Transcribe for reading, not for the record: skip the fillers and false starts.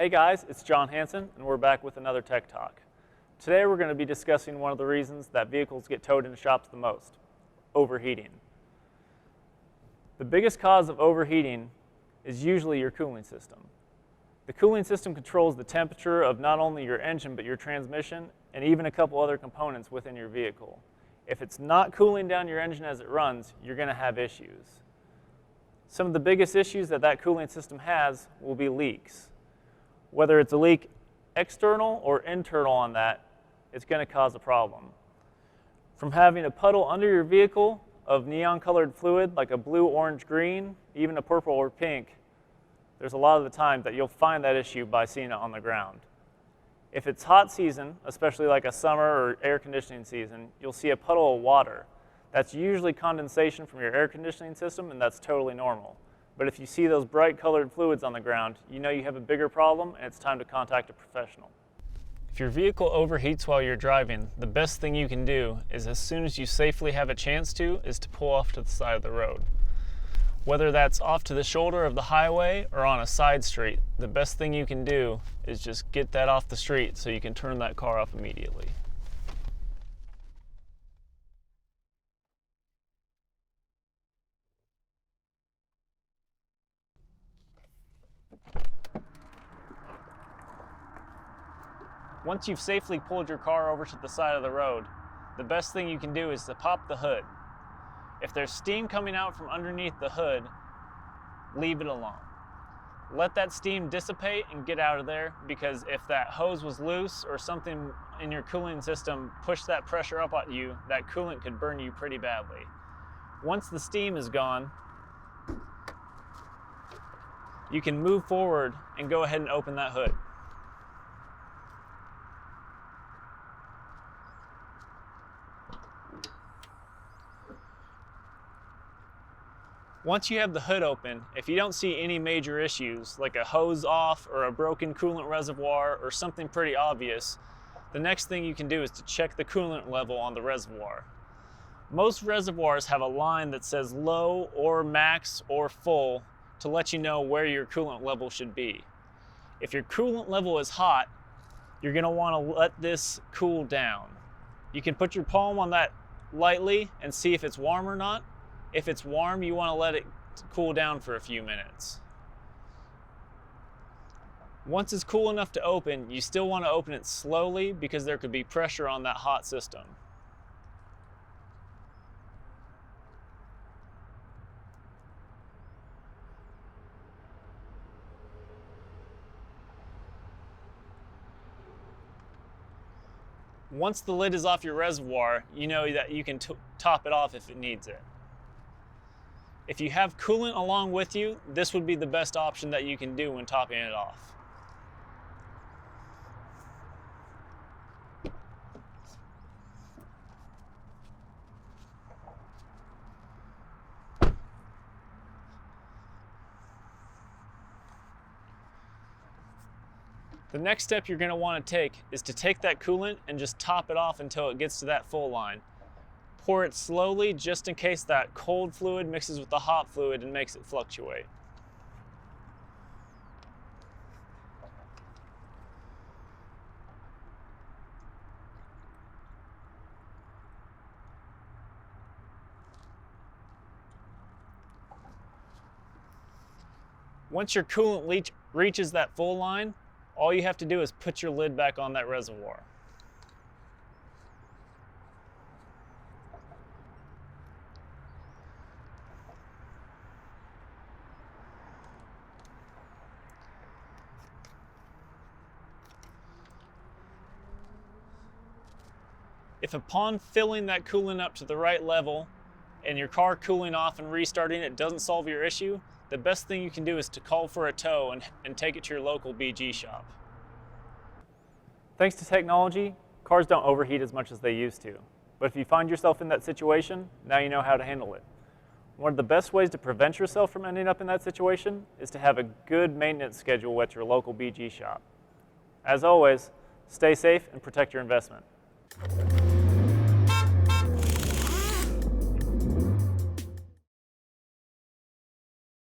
Hey guys, it's John Hansen, and we're back with another Tech Talk. Today we're going to be discussing one of the reasons that vehicles get towed into shops the most: overheating. The biggest cause of overheating is usually your cooling system. The cooling system controls the temperature of not only your engine but your transmission and even a couple other components within your vehicle. If it's not cooling down your engine as it runs, you're going to have issues. Some of the biggest issues that cooling system has will be leaks. Whether it's a leak external or internal on that, it's going to cause a problem. From having a puddle under your vehicle of neon colored fluid like a blue, orange, green, even a purple or pink, there's a lot of the time that you'll find that issue by seeing it on the ground. If it's hot season, especially like a summer or air conditioning season, you'll see a puddle of water. That's usually condensation from your air conditioning system, and that's totally normal. But if you see those bright colored fluids on the ground, you know you have a bigger problem and it's time to contact a professional. If your vehicle overheats while you're driving, the best thing you can do is, as soon as you safely have a chance to, is to pull off to the side of the road. Whether that's off to the shoulder of the highway or on a side street, the best thing you can do is just get that off the street so you can turn that car off immediately. Once you've safely pulled your car over to the side of the road, the best thing you can do is to pop the hood. If there's steam coming out from underneath the hood, leave it alone. Let that steam dissipate and get out of there, because if that hose was loose or something in your cooling system pushed that pressure up at you, that coolant could burn you pretty badly. Once the steam is gone, you can move forward and go ahead and open that hood. Once you have the hood open, if you don't see any major issues, like a hose off or a broken coolant reservoir or something pretty obvious, the next thing you can do is to check the coolant level on the reservoir. Most reservoirs have a line that says low or max or full to let you know where your coolant level should be. If your coolant level is hot, you're going to want to let this cool down. You can put your palm on that lightly and see if it's warm or not. If it's warm, you want to let it cool down for a few minutes. Once it's cool enough to open, you still want to open it slowly because there could be pressure on that hot system. Once the lid is off your reservoir, you know that you can top it off if it needs it. If you have coolant along with you, this would be the best option that you can do when topping it off. The next step you're going to want to take is to take that coolant and just top it off until it gets to that full line. Pour it slowly just in case that cold fluid mixes with the hot fluid and makes it fluctuate. Once your coolant reaches that full line, all you have to do is put your lid back on that reservoir. If upon filling that coolant up to the right level and your car cooling off and restarting it doesn't solve your issue, the best thing you can do is to call for a tow and take it to your local BG shop. Thanks to technology, cars don't overheat as much as they used to. But if you find yourself in that situation, now you know how to handle it. One of the best ways to prevent yourself from ending up in that situation is to have a good maintenance schedule at your local BG shop. As always, stay safe and protect your investment.